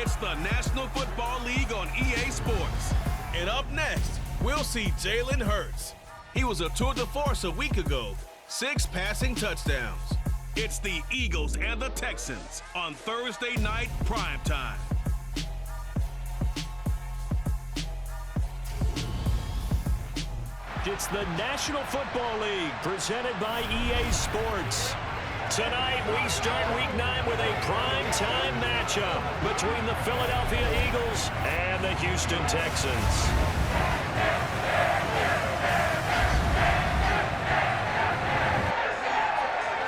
It's the National Football League on EA Sports. And up next, we'll see Jalen Hurts. He was a tour de force a week ago. 6 passing touchdowns. It's the Eagles and the Texans on Thursday night primetime. It's the National Football League presented by EA Sports. Tonight, we start Week 9 with a primetime matchup between the Philadelphia Eagles and the Houston Texans.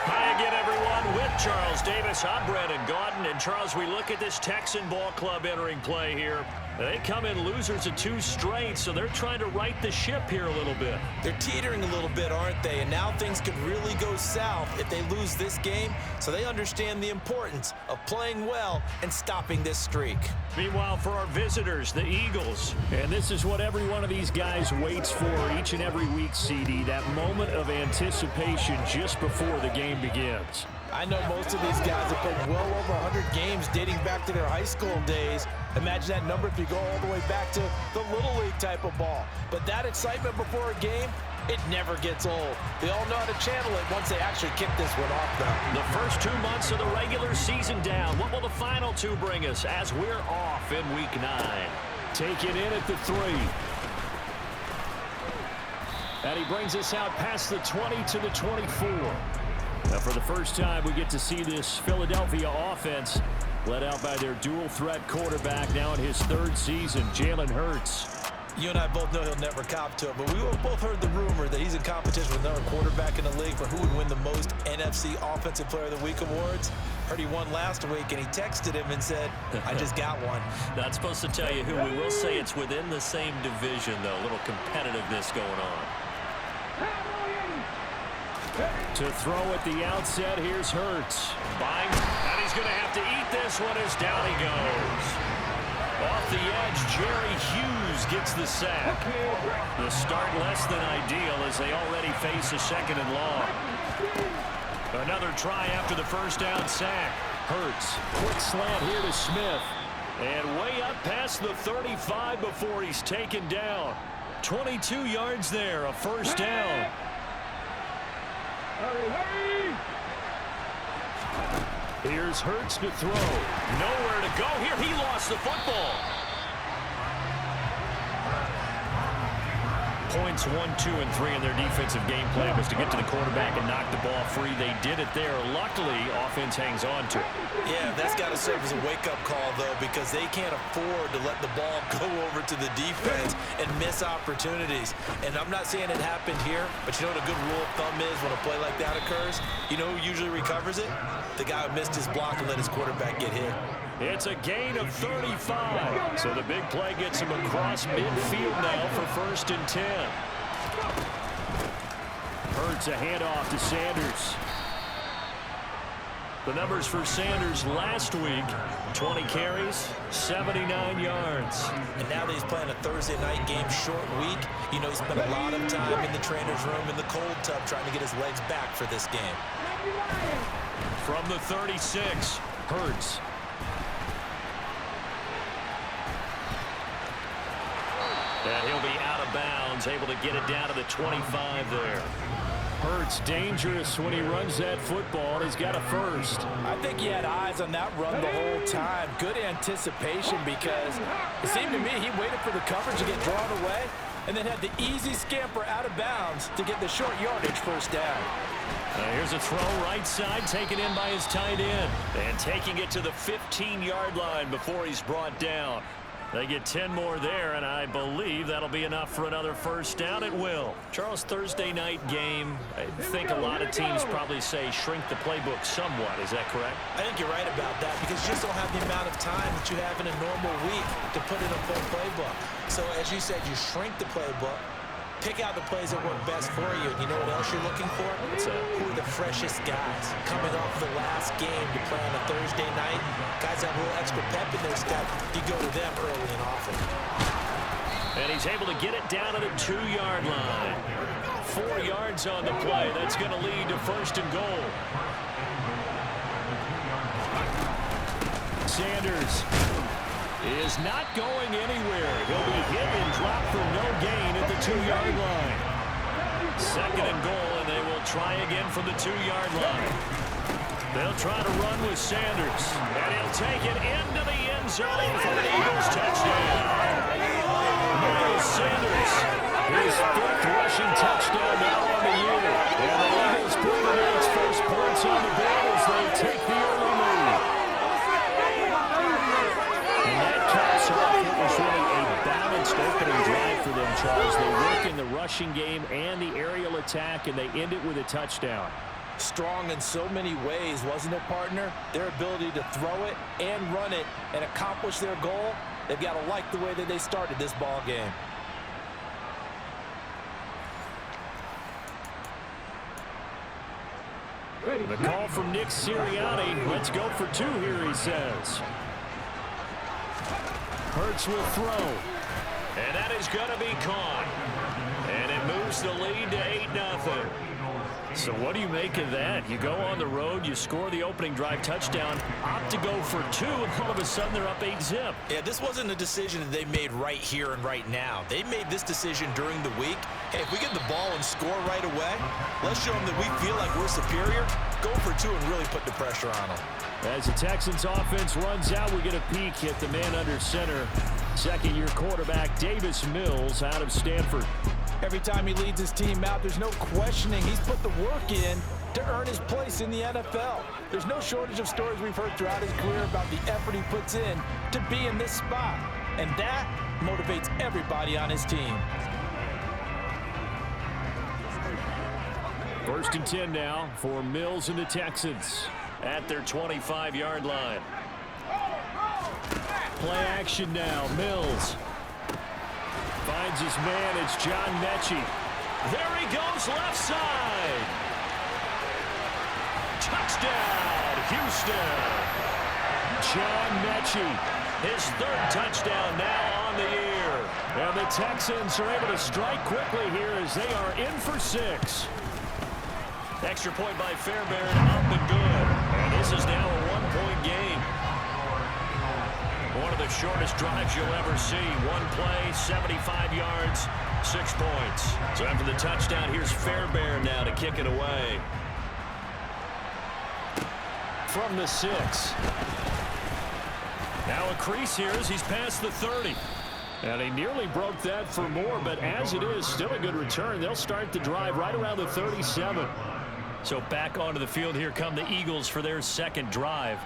Hi again, everyone. With Charles Davis, I'm Brandon Gaudin. And Charles, we look at this Texan ball club entering play here. They come in losers of 2 straight, so they're trying to right the ship here a little bit. They're teetering a little bit, aren't they? And now things could really go south if they lose this game, so they understand the importance of playing well and stopping this streak. Meanwhile, for our visitors, the Eagles. And this is what every one of these guys waits for each and every week, CD, that moment of anticipation just before the game begins. I know most of these guys have played well over 100 games dating back to their high school days. Imagine that number if you go all the way back to the Little League type of ball. But that excitement before a game, it never gets old. They all know how to channel it once they actually kick this one off, though. The first 2 months of the regular season down. What will the final 2 bring us as we're off in Week 9? Taken in at the 3. And he brings us out past the 20 to the 24. Now, for the first time, we get to see this Philadelphia offense led out by their dual-threat quarterback now in his 3rd season, Jalen Hurts. You and I both know he'll never cop to it, but we both heard the rumor that he's in competition with another quarterback in the league for who would win the most NFC Offensive Player of the Week awards. Heard he won last week, and he texted him and said, I just got one. Not supposed to tell you who. We will say it's within the same division, though. A little competitiveness going on. To throw at the outset, here's Hurts. Bang, and he's going to have to eat this one as down he goes. Off the edge, Jerry Hughes gets the sack. The start less than ideal as they already face a 2nd and long. Another try after the first down sack. Hurts, quick slant here to Smith. And way up past the 35 before he's taken down. 22 yards there, a first down. Here's Hurts to throw. Nowhere to go here. He lost the football. Points 1, 2, and 3 in their defensive game plan was to get to the quarterback and knock the ball free. They did it there. Luckily, offense hangs on to it. Yeah, that's got to serve as a wake-up call, though, because they can't afford to let the ball go over to the defense and miss opportunities. And I'm not saying it happened here, but you know what a good rule of thumb is when a play like that occurs? You know who usually recovers it? The guy who missed his block and let his quarterback get hit. It's a gain of 35. So the big play gets him across midfield now for 1st and 10. Hurts a handoff to Sanders. The numbers for Sanders last week, 20 carries, 79 yards. And now that he's playing a Thursday night game, short week, you know he spent a lot of time in the trainer's room in the cold tub trying to get his legs back for this game. From the 36, Hurts. And he'll be out of bounds, able to get it down to the 25 there. Hurts dangerous when he runs that football. He's got a first. I think he had eyes on that run the whole time. Good anticipation because it seemed to me he waited for the coverage to get drawn away and then had the easy scamper out of bounds to get the short yardage first down. Here's a throw right side taken in by his tight end. And taking it to the 15-yard line before he's brought down. They get 10 more there, and I believe that'll be enough for another first down. It will. Charles, Thursday night game, I think a lot of teams probably say shrink the playbook somewhat. Is that correct? I think you're right about that because you just don't have the amount of time that you have in a normal week to put in a full playbook. So, as you said, you shrink the playbook, pick out the plays that work best for you. And you know what else you're looking for? Who are the freshest guys coming off the last game to play on a Thursday night? Guys have a little extra pep in their step. You go to them early and often. And he's able to get it down to the 2-yard line. 4 yards on the play. That's going to lead to 1st and goal. Sanders is not going anywhere. He'll be hit and dropped for no gain at the 2-yard line. 2nd and goal, and they will try again from the 2-yard line. They'll try to run with Sanders, and he'll take it into the end zone for an Eagles touchdown. Miles Sanders, his 5th rushing touchdown now on the year. And the Eagles put tonight's first points on the board as they take the early lead. And that caps off what was really a balanced opening drive for them, Charles. They work in the rushing game and the aerial attack, and they end it with a touchdown. Strong in so many ways, wasn't it, partner? Their ability to throw it and run it and accomplish their goal, they've got to like the way that they started this ball game. The call from Nick Sirianni. Let's go for 2 here, he says. Hurts will throw. And that is going to be caught. And it moves the lead to 8-0. So what do you make of that? You go on the road, you score the opening drive touchdown, opt to go for 2, and all of a sudden they're up 8-zip. Yeah, this wasn't a decision that they made right here and right now. They made this decision during the week. Hey, if we get the ball and score right away, let's show them that we feel like we're superior. Go for 2 and really put the pressure on them. As the Texans offense runs out, we get a peek at the man under center. 2nd-year quarterback Davis Mills out of Stanford. Every time he leads his team out, there's no questioning. He's put the work in to earn his place in the NFL. There's no shortage of stories we've heard throughout his career about the effort he puts in to be in this spot. And that motivates everybody on his team. 1st and 10 now for Mills and the Texans at their 25-yard line. Play action now. Mills finds his man. It's John Mechie. There he goes, left side. Touchdown, Houston. John Mechie, his 3rd touchdown now on the year. And the Texans are able to strike quickly here as they are in for 6. Extra point by Fairbairn, up and good. And this is now a 1-point game. One of the shortest drives you'll ever see. 1 play, 75 yards, 6 points. So after the touchdown, here's Fairbairn now to kick it away. From the 6. Now a crease here as he's past the 30. And he nearly broke that for more, but as it is, still a good return. They'll start the drive right around the 37. So back onto the field, here come the Eagles for their 2nd drive.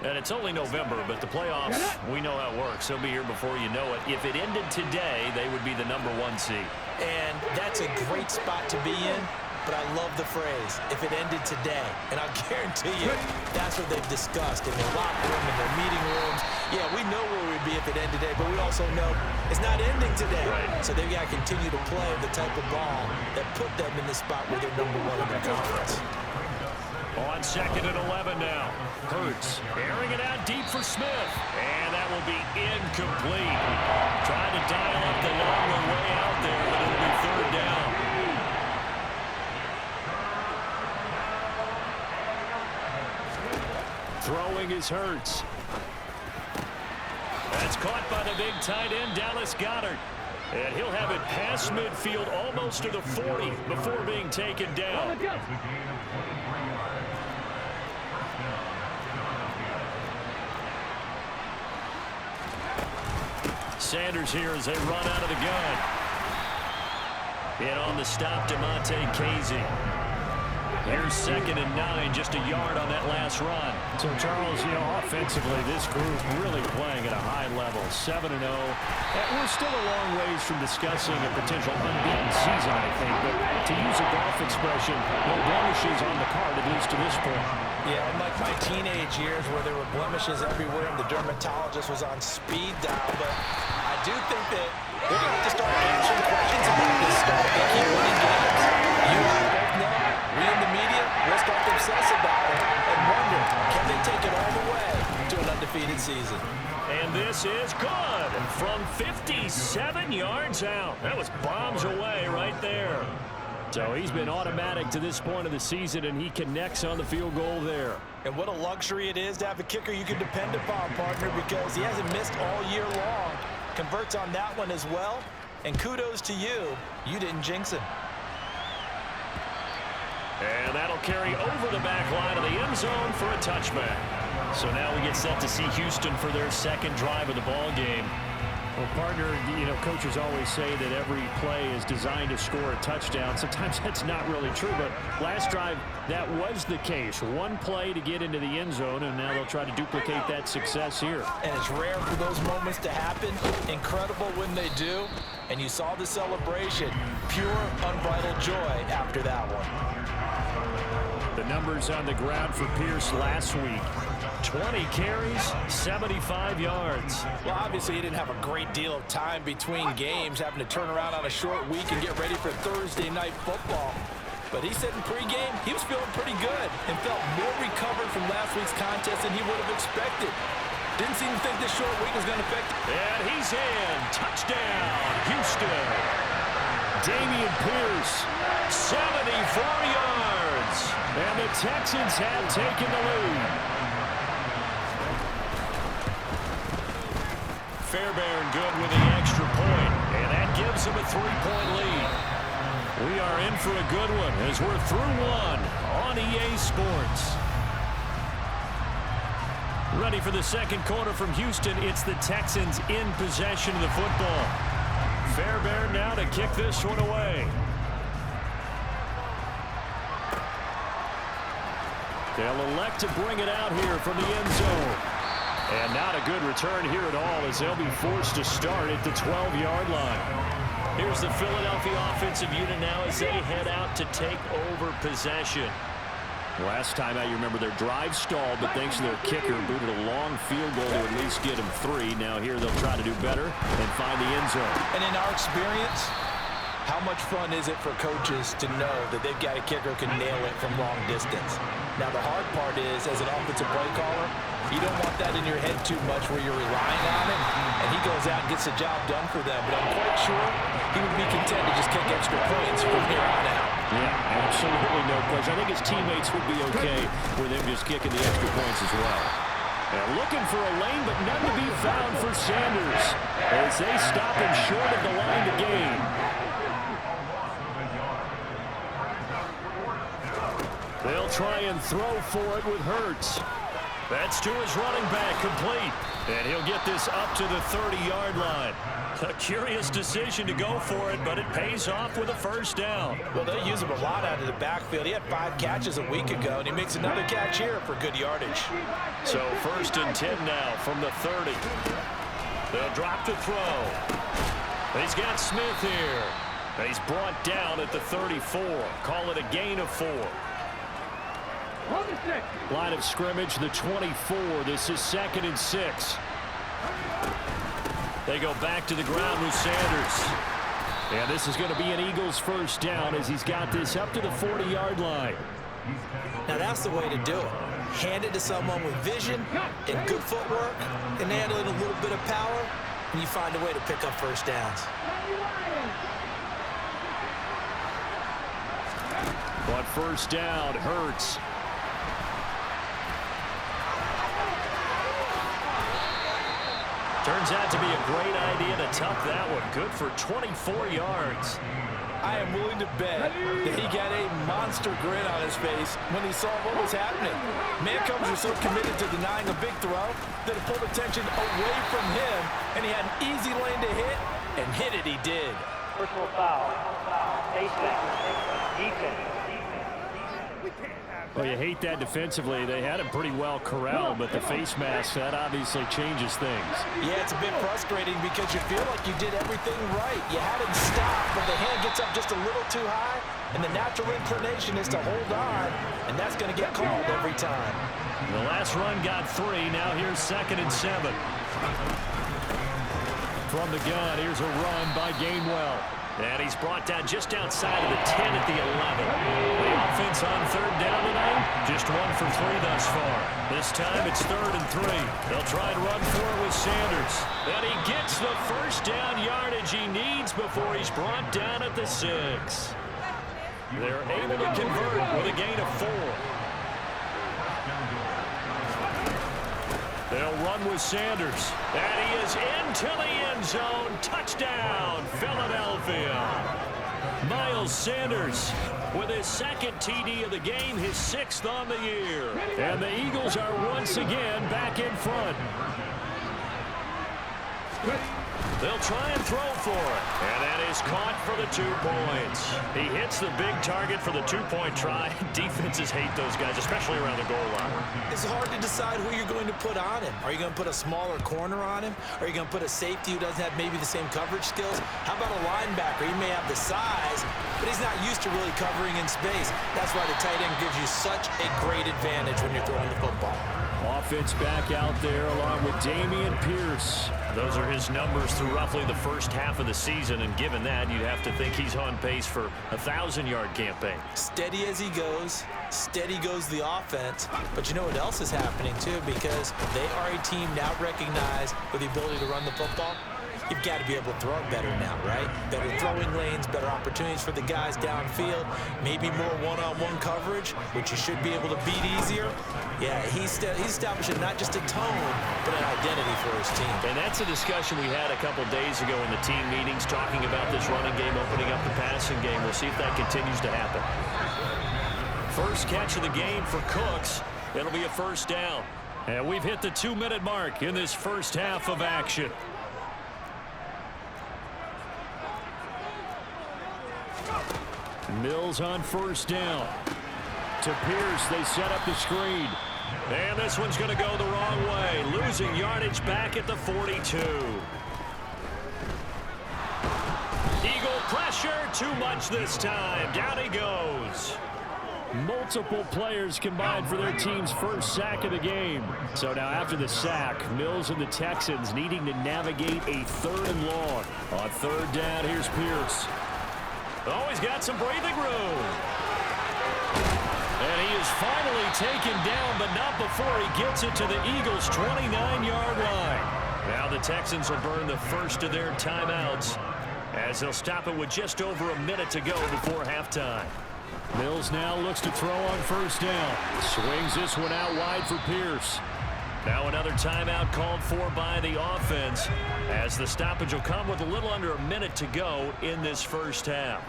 And it's only November, but the playoffs, we know how it works. They'll be here before you know it. If it ended today, they would be the #1 seed. And that's a great spot to be in, but I love the phrase, if it ended today. And I'll guarantee you, that's what they've discussed in their locker room, in their meeting rooms. Yeah, we know where we'd be if it ended today, but we also know it's not ending today. Right. So they've got to continue to play the type of ball that put them in the spot where they're #1 in their conference. On 2nd and 11 now. Hurts airing it out deep for Smith. And that will be incomplete. Trying to dial up the long way out there, but it'll be 3rd down. Throwing is Hurts. That's caught by the big tight end, Dallas Goedert. And he'll have it past midfield almost to the 40 before being taken down. Sanders here as they run out of the gun. In on the stop, DeMonte Casey. Here's 2nd and 9, just a yard on that last run. So, Charles, you know, offensively, this group really playing at a high level, 7-0. We're still a long ways from discussing a potential unbeaten season, I think. But to use a golf expression, no blemishes on the card, at least to this point. Yeah, unlike my teenage years where there were blemishes everywhere and the dermatologist was on speed dial. But I do think that they're going to have to start answering questions about this stuff. They keep winning games. You and I both know, we in the media, we'll start to obsess about it and wonder, can they take it all the way to an undefeated season? And this is good from 57 yards out. That was bombs away right there. So he's been automatic to this point of the season, and he connects on the field goal there. And what a luxury it is to have a kicker you can depend upon, partner, because he hasn't missed all year long. Converts on that one as well. And kudos to you. You didn't jinx him. And that'll carry over the back line of the end zone for a touchback. So now we get set to see Houston for their second drive of the ball game. Well, partner, coaches always say that every play is designed to score a touchdown. Sometimes that's not really true, but last drive, that was the case. One play to get into the end zone, and now they'll try to duplicate that success here. And it's rare for those moments to happen. Incredible when they do. And you saw the celebration. Pure, unbridled joy after that one. The numbers on the ground for Pierce last week. 20 carries, 75 yards. Well, obviously he didn't have a great deal of time between games, having to turn around on a short week and get ready for Thursday night football. But he said in pregame he was feeling pretty good and felt more recovered from last week's contest than he would have expected. Didn't seem to think this short week was going to affect him. And he's in. Touchdown, Houston. Dameon Pierce, 74 yards. And the Texans have taken the lead. Fairbairn good with the extra point, and that gives him a 3-point lead. We are in for a good one as we're through one on EA Sports. Ready for the second quarter from Houston. It's the Texans in possession of the football. Fairbairn now to kick this one away. They'll elect to bring it out here from the end zone. And not a good return here at all as they'll be forced to start at the 12-yard line. Here's the Philadelphia offensive unit now as they head out to take over possession. Last time out, you remember their drive stalled, but thanks to their kicker, booted a long field goal to at least get them 3. Now here they'll try to do better and find the end zone. And in our experience, how much fun is it for coaches to know that they've got a kicker who can nail it from long distance? Now the hard part is, as an offensive play caller, you don't want that in your head too much where you're relying on him, and he goes out and gets the job done for them. But I'm quite sure he would be content to just kick extra points from here on out. Yeah, absolutely no question. I think his teammates would be okay with him just kicking the extra points as well. And looking for a lane, but none to be found for Sanders as they stop him short of the line to gain. They'll try and throw for it with Hurts. That's to his running back, complete. And he'll get this up to the 30-yard line. A curious decision to go for it, but it pays off with a first down. Well, they use him a lot out of the backfield. He had 5 catches a week ago, and he makes another catch here for good yardage. So 1st and 10 now from the 30. They'll drop to throw. He's got Smith here. He's brought down at the 34. Call it a gain of 4. Line of scrimmage, the 24. This is 2nd and 6. They go back to the ground with Sanders. And this is going to be an Eagles first down as he's got this up to the 40-yard line. Now that's the way to do it. Hand it to someone with vision and good footwork, and handle it a little bit of power, and you find a way to pick up first downs. But first down, Hurts. Turns out to be a great idea to tuck that one. Good for 24 yards. I am willing to bet that he got a monster grin on his face when he saw what was happening. Mancombs were so committed to denying a big throw that it pulled attention away from him, and he had an easy lane to hit, and hit it he did. Personal foul. Defense. Well, you hate that defensively. They had him pretty well corralled, but the face mask, that obviously changes things. Yeah, it's a bit frustrating because you feel like you did everything right. You had him stop, but the hand gets up just a little too high, and the natural inclination is to hold on, and that's going to get called every time. The last run got 3. Now here's 2nd and 7. From the gun, here's a run by Gainwell. And he's brought down just outside of the 10 at the 11. The offense on 3rd down tonight, just 1 for 3 thus far. This time it's 3rd and 3. They'll try and run for it with Sanders. And he gets the first down yardage he needs before he's brought down at the 6. They're able to convert with a gain of 4. They'll run with Sanders. And he is into the end zone. Touchdown, Philadelphia. Miles Sanders with his second TD of the game, his 6th on the year. And the Eagles are once again back in front. They'll try and throw for it. And that is caught for the 2 points. He hits the big target for the 2-point try. Defenses hate those guys, especially around the goal line. It's hard to decide who you're going to put on him. Are you going to put a smaller corner on him? Are you going to put a safety who doesn't have maybe the same coverage skills? How about a linebacker? He may have the size, but he's not used to really covering in space. That's why the tight end gives you such a great advantage when you're throwing the football. Offense back out there along with Dameon Pierce. Those are his numbers through roughly the first half of the season, and given that, you'd have to think he's on pace for a 1,000-yard campaign. Steady as he goes, steady goes the offense. But you know what else is happening, too? Because they are a team now recognized with the ability to run the football. You've got to be able to throw it better now, right? Better throwing lanes, better opportunities for the guys downfield, maybe more one-on-one coverage, which you should be able to beat easier. Yeah, he's establishing not just a tone, but an identity for his team. And that's a discussion we had a couple days ago in the team meetings, talking about this running game opening up the passing game. We'll see if that continues to happen. First catch of the game for Cooks. It'll be a first down. And we've hit the 2-minute mark in this first half of action. Mills on first down. To Pierce, they set up the screen. And this one's going to go the wrong way. Losing yardage back at the 42. Eagle pressure, too much this time. Down he goes. Multiple players combined for their team's first sack of the game. So now after the sack, Mills and the Texans needing to navigate a 3rd and long. On 3rd down, here's Pierce. Oh, he's got some breathing room. And he is finally taken down, but not before he gets it to the Eagles' 29-yard line. Now the Texans will burn the first of their timeouts as they'll stop it with just over a minute to go before halftime. Mills now looks to throw on first down. Swings this one out wide for Pierce. Now another timeout called for by the offense as the stoppage will come with a little under a minute to go in this first half.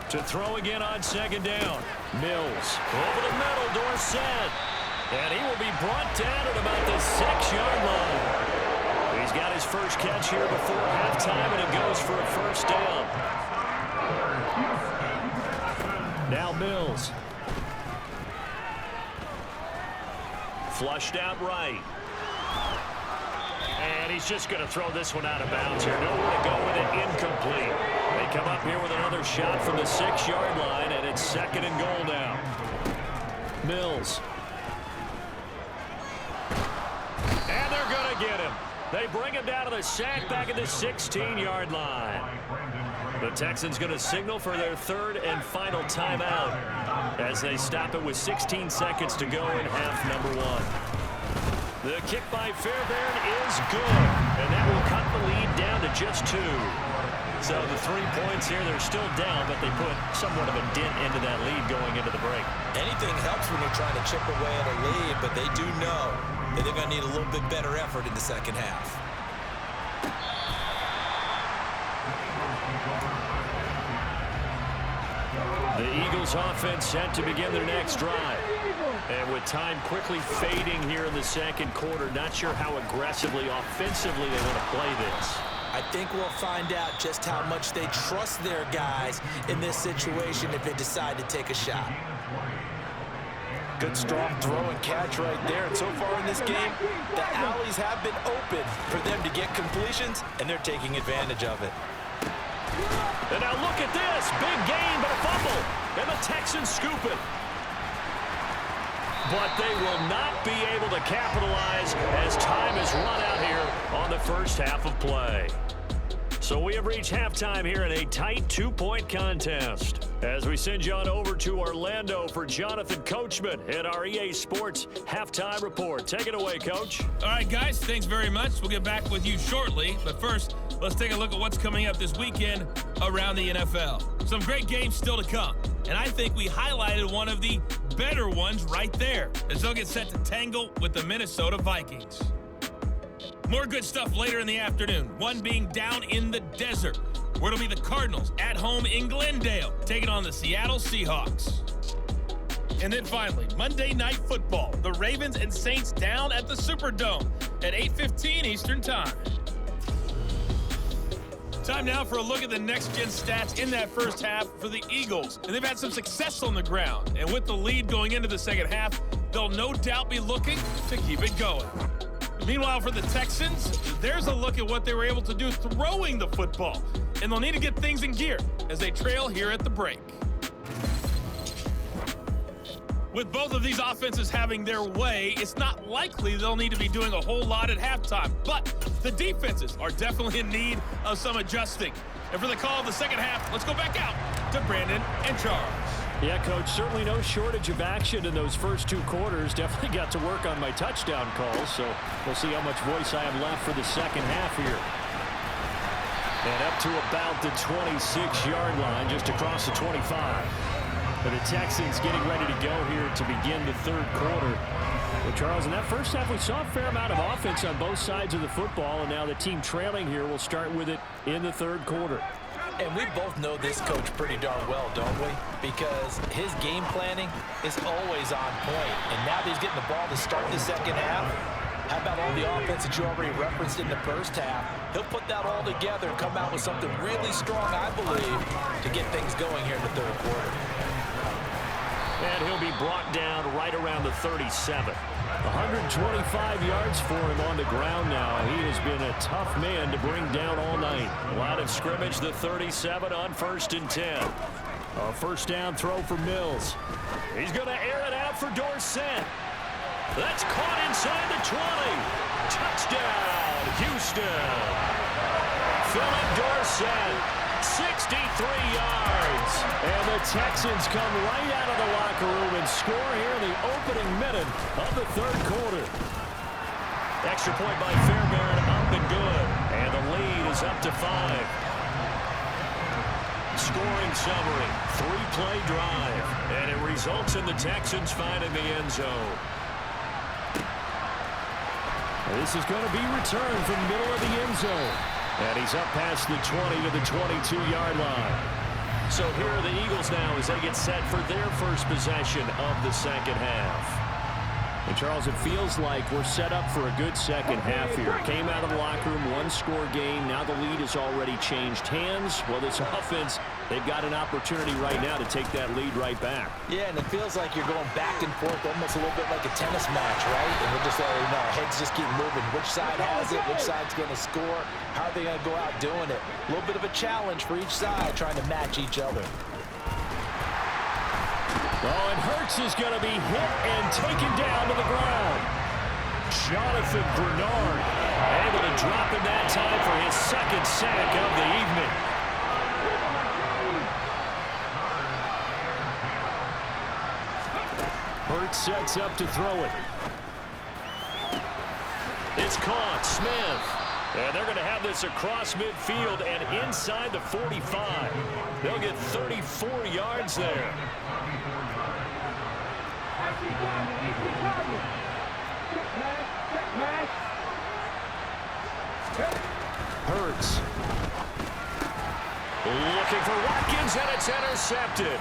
To throw again on 2nd down. Mills over the middle, Dorsett. And he will be brought down at about the 6-yard line. He's got his first catch here before halftime, and it goes for a first down. Now Mills. Flushed out right. And he's just going to throw this one out of bounds here. Nowhere to go with it. Incomplete. They come up here with another shot from the 6-yard line, and it's 2nd and goal now. Mills. And they're going to get him. They bring him down to the sack back at the 16-yard line. The Texans going to signal for their 3rd and final timeout as they stop it with 16 seconds to go in half number 1. The kick by Fairbairn is good, and that will cut the lead down to just 2. So the 3 points here, they're still down, but they put somewhat of a dent into that lead going into the break. Anything helps when you're trying to chip away at a lead, but they do know that they're going to need a little bit better effort in the second half. The Eagles offense set to begin their next drive. And with time quickly fading here in the second quarter, not sure how aggressively, offensively they want to play this. I think we'll find out just how much they trust their guys in this situation if they decide to take a shot. Good strong throw and catch right there. And so far in this game, the alleys have been open for them to get completions, and they're taking advantage of it. And now look at this. Big gain, but a fumble. And the Texans scoop it. But they will not be able to capitalize as time is run out here on the first half of play. So we have reached halftime here in a tight 2-point contest. As we send you on over to Orlando for Jonathan Coachman at our EA Sports Halftime Report. Take it away, Coach. All right, guys, thanks very much. We'll get back with you shortly. But first, let's take a look at what's coming up this weekend around the NFL. Some great games still to come. And I think we highlighted one of the better ones right there, as they'll get set to tangle with the Minnesota Vikings. More good stuff later in the afternoon, one being down in the desert, where it'll be the Cardinals at home in Glendale, taking on the Seattle Seahawks. And then finally, Monday Night Football, the Ravens and Saints down at the Superdome at 8:15 Eastern Time. Time now for a look at the next-gen stats in that first half for the Eagles. And they've had some success on the ground. And with the lead going into the second half, they'll no doubt be looking to keep it going. Meanwhile, for the Texans, there's a look at what they were able to do throwing the football. And they'll need to get things in gear as they trail here at the break. With both of these offenses having their way, it's not likely they'll need to be doing a whole lot at halftime. But the defenses are definitely in need of some adjusting. And for the call of the second half, let's go back out to Brandon and Charles. Yeah, Coach, certainly no shortage of action in those first two quarters. Definitely got to work on my touchdown calls, so we'll see how much voice I have left for the second half here. And up to about the 26-yard line, just across the 25. But the Texans getting ready to go here to begin the third quarter. Well, Charles, in that first half, we saw a fair amount of offense on both sides of the football, and now the team trailing here will start with it in the third quarter. And we both know this coach pretty darn well, don't we? Because his game planning is always on point. And now that he's getting the ball to start the second half, how about all the offense that you already referenced in the first half? He'll put that all together and come out with something really strong, I believe, to get things going here in the third quarter. And he'll be brought down right around the 37. 125 yards for him on the ground now. He has been a tough man to bring down all night. Line of scrimmage, the 37 on 1st and 10. A first down throw for Mills. He's going to air it out for Dorsett. That's caught inside the 20. Touchdown, Houston. Philip Dorsett. 63 yards. And the Texans come right out of the locker room and score here in the opening minute of the third quarter. Extra point by Fairbairn, up and good. And the lead is up to 5. Scoring summary, 3-play drive. And it results in the Texans finding the end zone. This is going to be returned from the middle of the end zone. And he's up past the 20 to the 22-yard line. So here are the Eagles now as they get set for their first possession of the second half. And Charles, it feels like we're set up for a good second half here. Came out of the locker room, one-score game. Now the lead has already changed hands. Well, this offense, they've got an opportunity right now to take that lead right back. Yeah, and it feels like you're going back and forth almost a little bit like a tennis match, right? And we're just, our heads just keep moving. Which side has it? Which side's going to score? How are they going to go out doing it? A little bit of a challenge for each side, trying to match each other. Oh, and Hurts is going to be hit and taken down to the ground. Jonathan Bernard able to drop in that time for his second sack of the evening. Hurts sets up to throw it. It's caught. Smith. And they're going to have this across midfield and inside the 45. They'll get 34 yards there. Hurts. Looking for Watkins, and it's intercepted.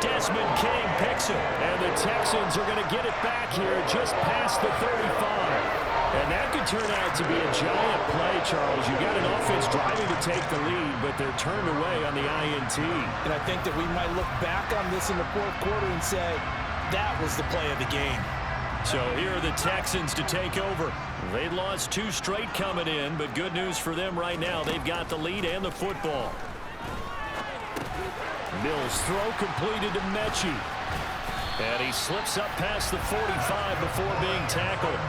Desmond King picks it. And the Texans are going to get it back here just past the 35. And that could turn out to be a giant play, Charles. You got an offense driving to take the lead, but they're turned away on the INT. And I think that we might look back on this in the fourth quarter and say, that was the play of the game. So here are the Texans to take over. They lost 2 straight coming in, but good news for them right now. They've got the lead and the football. Mills throw completed to Mechie. And he slips up past the 45 before being tackled.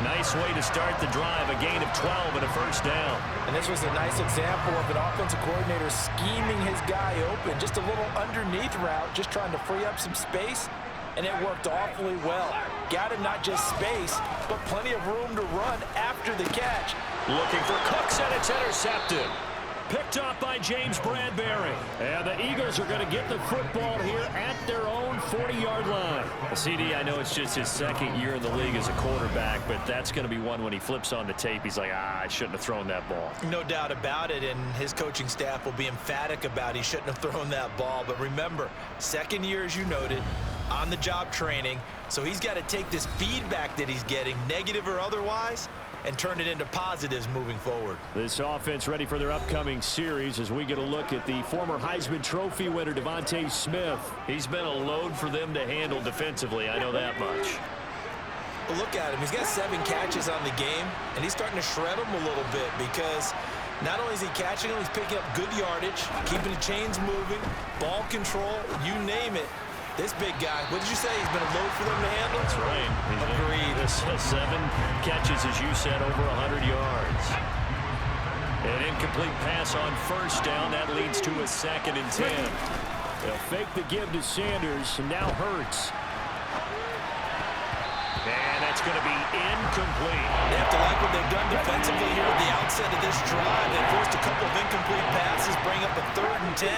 Nice way to start the drive, a gain of 12 and a first down. And this was a nice example of an offensive coordinator scheming his guy open. Just a little underneath route, just trying to free up some space, and it worked awfully well. Got him not just space, but plenty of room to run after the catch. Looking for Cooks, and it's intercepted. Picked off by James Bradbury. And the Eagles are going to get the football here at their own 40-yard line. Well, CD, I know it's just his second year in the league as a quarterback, but that's going to be one when he flips on the tape. He's like, I shouldn't have thrown that ball. No doubt about it, and his coaching staff will be emphatic about he shouldn't have thrown that ball. But remember, second year, as you noted, on-the-job training, so he's got to take this feedback that he's getting, negative or otherwise, and turn it into positives moving forward. This offense ready for their upcoming series as we get a look at the former Heisman Trophy winner, Devontae Smith. He's been a load for them to handle defensively, I know that much. Well, look at him. He's got 7 catches on the game, and he's starting to shred them a little bit because not only is he catching them, he's picking up good yardage, keeping the chains moving, ball control, you name it. This big guy, what did you say? He's been a load for them to handle? That's right. Agreed. This 7 catches, as you said, over 100 yards. An incomplete pass on first down. That leads to a 2nd and 10. They'll fake the give to Sanders, and now Hurts. And that's going to be incomplete. They have to like what they've done defensively here at the outset of this drive. They forced a couple of incomplete passes, bring up a 3rd and 10.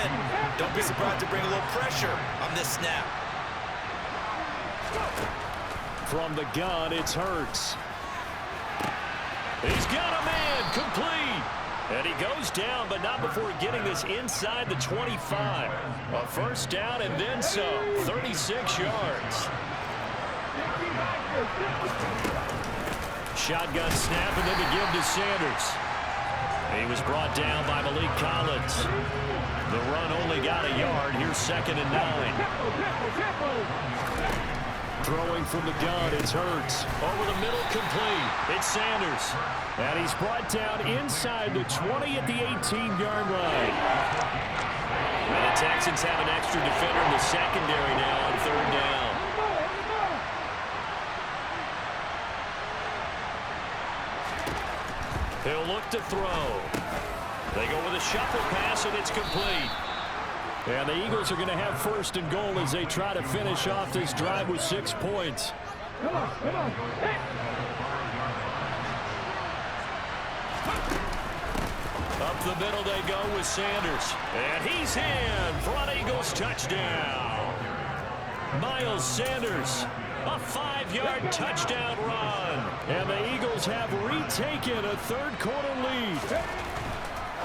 Don't be surprised to bring a little pressure on this snap. From the gun, it's Hurts. He's got a man, complete. And he goes down, but not before getting this inside the 25. A first down and then some, 36 yards. Shotgun snap, and then the give to Sanders. He was brought down by Malik Collins. The run only got a yard. Here's 2nd and 9. Throwing from the gun, it's Hurts. Over the middle, complete. It's Sanders. And he's brought down inside the 20 at the 18-yard line. And the Texans have an extra defender in the secondary now on 3rd down. He'll look to throw. They go with a shuffle pass, and it's complete. And the Eagles are going to have 1st and goal as they try to finish off this drive with 6 points. Up the middle they go with Sanders. And he's in for an Eagles touchdown. Miles Sanders, a 5-yard touchdown run. And the Eagles have retaken a 3rd quarter lead.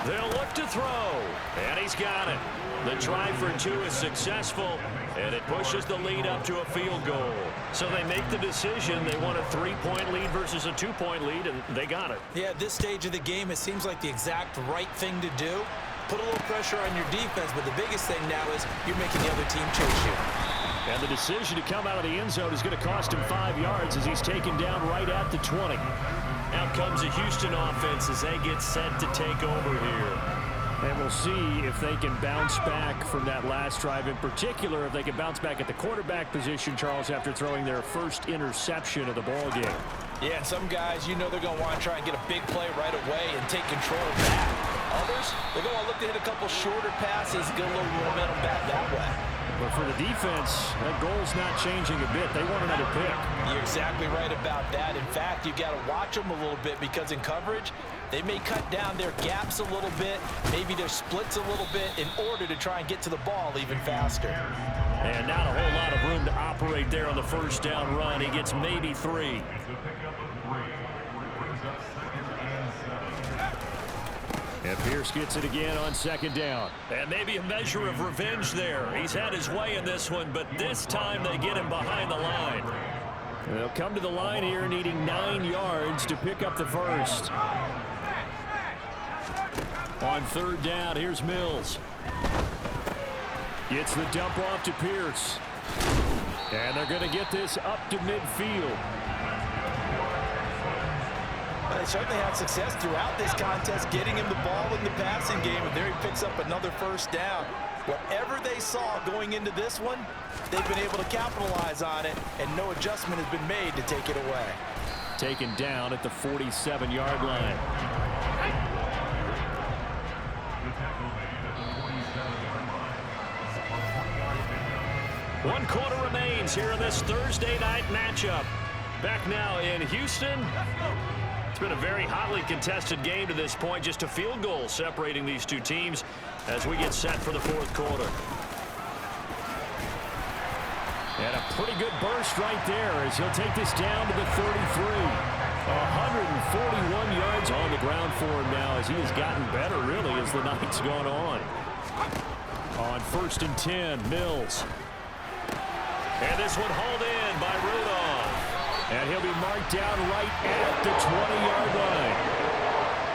They'll look to throw. And he's got it. The try for 2 is successful, and it pushes the lead up to a field goal. So they make the decision. They want a 3-point lead versus a 2-point lead, and they got it. Yeah, at this stage of the game, it seems like the exact right thing to do. Put a little pressure on your defense, but the biggest thing now is you're making the other team chase you. And the decision to come out of the end zone is going to cost him 5 yards as he's taken down right at the 20. Out comes the Houston offense as they get set to take over here. And we'll see if they can bounce back from that last drive. In particular, if they can bounce back at the quarterback position, Charles, after throwing their first interception of the ball game. Yeah, and some guys, you know they're going to want to try and get a big play right away and take control of that. Others, they're going to look to hit a couple shorter passes, get a little momentum back that way. But for the defense, that goal's not changing a bit. They want another pick. You're exactly right about that. In fact, you've got to watch them a little bit because in coverage, they may cut down their gaps a little bit, maybe their splits a little bit in order to try and get to the ball even faster. And not a whole lot of room to operate there on the first down run. He gets maybe 3. And Pierce gets it again on 2nd down. And maybe a measure of revenge there. He's had his way in this one, but this time they get him behind the line. They'll come to the line here needing 9 yards to pick up the first. On 3rd down, here's Mills. Gets the dump off to Pierce. And they're going to get this up to midfield. They certainly had success throughout this contest, getting him the ball in the passing game, and there he picks up another first down. Whatever they saw going into this one, they've been able to capitalize on it, and no adjustment has been made to take it away. taken down at the 47-yard line. One quarter remains here in this Thursday night matchup. Back now in Houston. It's been a very hotly contested game to this point. Just a field goal separating these two teams as we get set for the fourth quarter. And a pretty good burst right there as he'll take this down to the 33. 141 yards on the ground for him now as he has gotten better really as the night's gone on. On 1st and 10, Mills. And this one hauled in by Rudolph. And he'll be marked down right at the 20-yard line.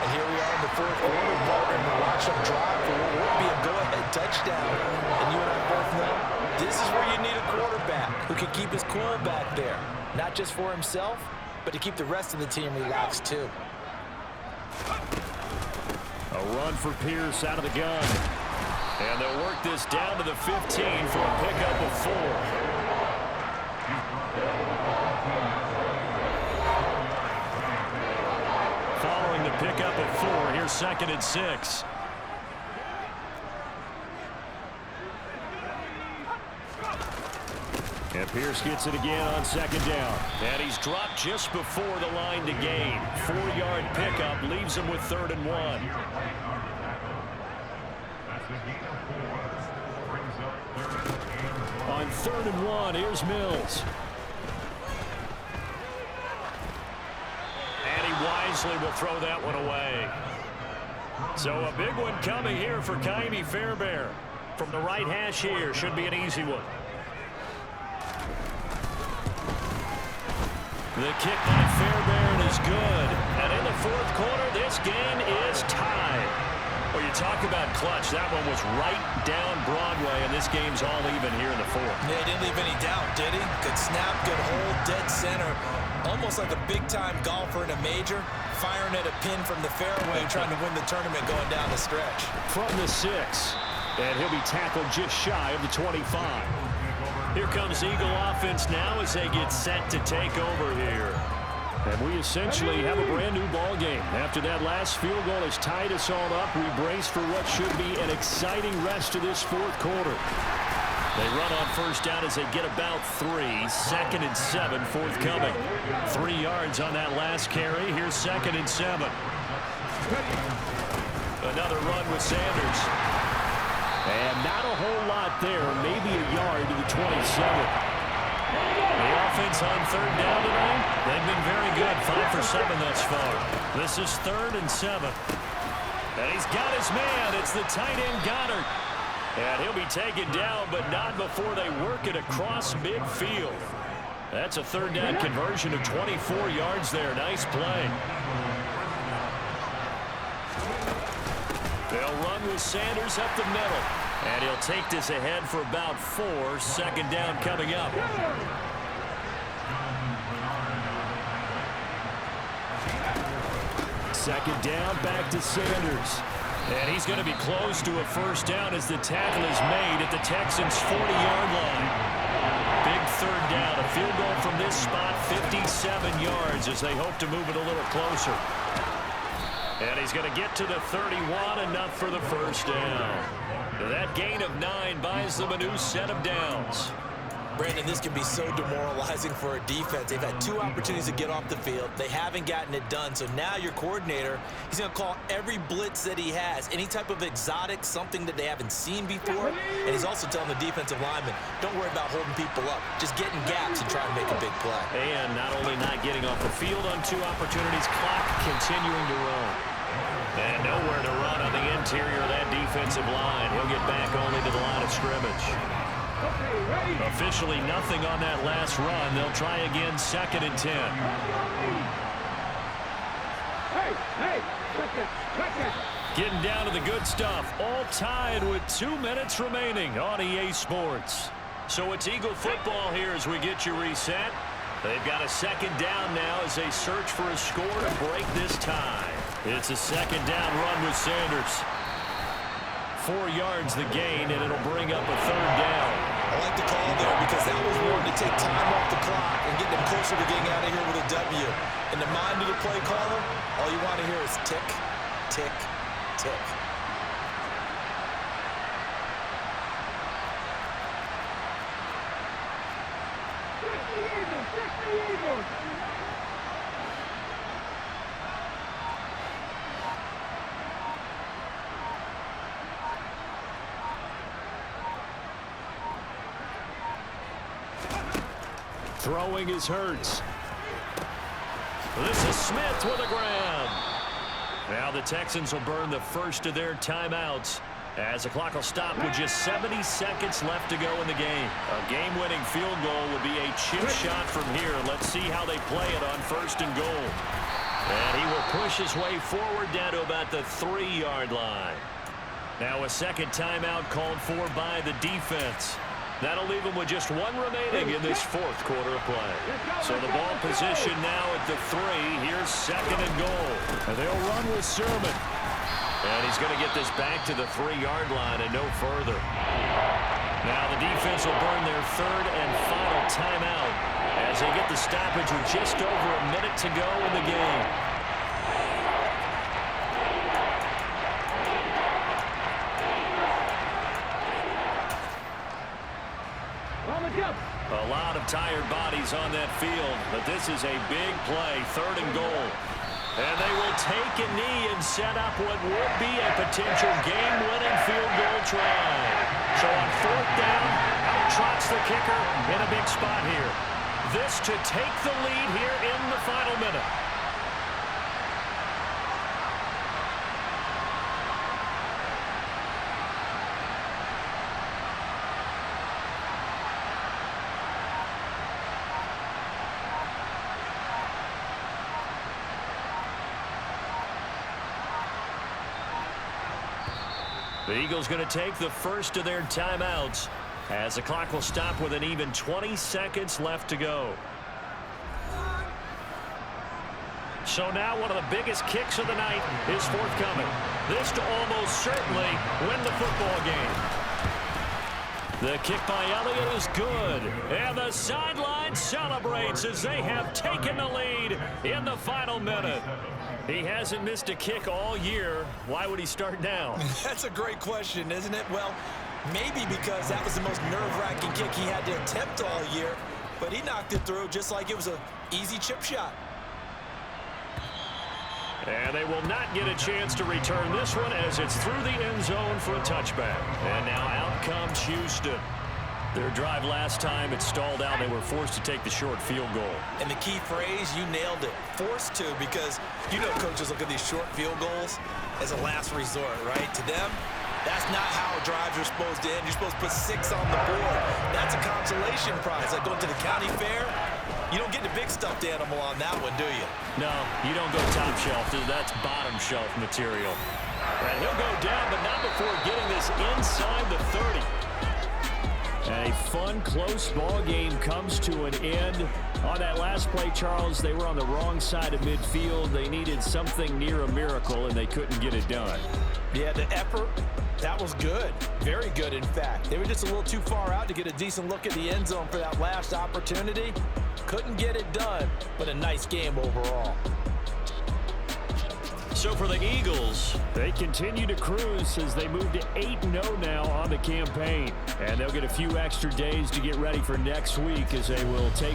And here we are in the fourth quarter, partner, and watch them drive for what would be a go-ahead touchdown. And you and I both know this is where you need a quarterback who can keep his cool back there. Not just for himself, but to keep the rest of the team relaxed too. A run for Pierce out of the gun. And they'll work this down to the 15 for a pickup of 4. Following the pickup of 4, here's 2nd and 6. And Pierce gets it again on 2nd down. And he's dropped just before the line to gain. 4-yard pickup leaves him with 3rd and 1. On 3rd and 1, here's Mills. And he wisely will throw that one away. So a big one coming here for Ka'imi Fairbairn. From the right hash here, should be an easy one. The kick by Fairbairn is good. And in the fourth quarter, this game is tied. Well, you talk about clutch. That one was right down Broadway, and this game's all even here in the fourth. Yeah, he didn't leave any doubt, did he? Good snap, good hold, dead center. Almost like a big-time golfer in a major, firing at a pin from the fairway, trying to win the tournament going down the stretch. From the 6, and he'll be tackled just shy of the 25. Here comes Eagle offense now as they get set to take over here. And we essentially have a brand-new ball game. After that last field goal has tied us all up, we brace for what should be an exciting rest of this fourth quarter. They run on 1st down as they get about 3. 2nd and 7 forthcoming. 3 yards on that last carry. Here's 2nd and 7. Another run with Sanders. And not a whole lot there. Maybe a yard to the 27. The offense on 3rd down tonight, they've been very good. 5 for 7 thus far. This is 3rd and 7. And he's got his man. It's the tight end Goddard. And he'll be taken down, but not before they work it across midfield. That's a 3rd down conversion of 24 yards there. Nice play. They'll run with Sanders up the middle. And he'll take this ahead for about 4. 2nd down coming up. Second down, back to Sanders. And he's going to be close to a 1st down as the tackle is made at the Texans' 40-yard line. Big 3rd down. A field goal from this spot, 57 yards as they hope to move it a little closer. And he's going to get to the 31, enough for the 1st down. That gain of 9 buys them a new set of downs. Brandon, this can be so demoralizing for a defense. They've had 2 opportunities to get off the field. They haven't gotten it done. So now your coordinator, he's going to call every blitz that he has, any type of exotic, something that they haven't seen before. And he's also telling the defensive lineman, don't worry about holding people up. Just get in gaps and try and make a big play. And not only not getting off the field on 2 opportunities, clock continuing to run. And nowhere to run on the interior of that defensive line. He'll get back only to the line of scrimmage. Officially nothing on that last run. They'll try again, 2nd and 10. Getting down to the good stuff. All tied with 2 minutes remaining on EA Sports. So it's Eagle football here as we get you reset. They've got a 2nd down now as they search for a score to break this tie. It's a 2nd down run with Sanders. 4 yards the gain, and it'll bring up a 3rd down. I like the call there because that was one to take time off the clock and get them closer to getting out of here with a W. In the mind of the play caller, all you want to hear is tick, tick, tick. Throwing is Hurts. This is Smith with a grab. Now the Texans will burn the first of their timeouts as the clock will stop with just 70 seconds left to go in the game. A game-winning field goal would be a chip shot from here. Let's see how they play it on 1st and goal. And he will push his way forward down to about the 3-yard line. Now a second timeout called for by the defense. That'll leave them with just one remaining in this 4th quarter of play. So the ball position now at the 3. Here's 2nd and goal. And they'll run with Sermon. And he's going to get this back to the 3-yard line and no further. Now the defense will burn their 3rd and final timeout as they get the stoppage with just over a minute to go in the game. A lot of tired bodies on that field, but this is a big play, 3rd and goal. And they will take a knee and set up what would be a potential game-winning field goal try. So on 4th down, out trots the kicker in a big spot here. This to take the lead here in the final minute. The Eagles going to take the first of their timeouts as the clock will stop with an even 20 seconds left to go. So now one of the biggest kicks of the night is forthcoming. This to almost certainly win the football game. The kick by Elliott is good. And the sideline celebrates as they have taken the lead in the final minute. He hasn't missed a kick all year. Why would he start now? That's a great question, isn't it? Well, maybe because that was the most nerve-wracking kick he had to attempt all year, but he knocked it through just like it was an easy chip shot. And they will not get a chance to return this one as it's through the end zone for a touchback. And now out comes Houston. Their drive last time, it stalled out. They were forced to take the short field goal. And the key phrase, you nailed it. Forced to, because you know coaches look at these short field goals as a last resort, right? To them, that's not how drives are supposed to end. You're supposed to put 6 on the board. That's a consolation prize. Like going to the county fair, you don't get the big stuffed animal on that one, do you? No, you don't go top shelf. That's bottom shelf material. And he'll go down, but not before getting this inside the 30. A fun, close ball game comes to an end. On that last play, Charles, they were on the wrong side of midfield. They needed something near a miracle, and they couldn't get it done. Yeah, the effort, that was good. Very good, in fact. They were just a little too far out to get a decent look at the end zone for that last opportunity. Couldn't get it done, but a nice game overall. So for the Eagles, they continue to cruise as they move to 8-0 now on the campaign. And they'll get a few extra days to get ready for next week as they will take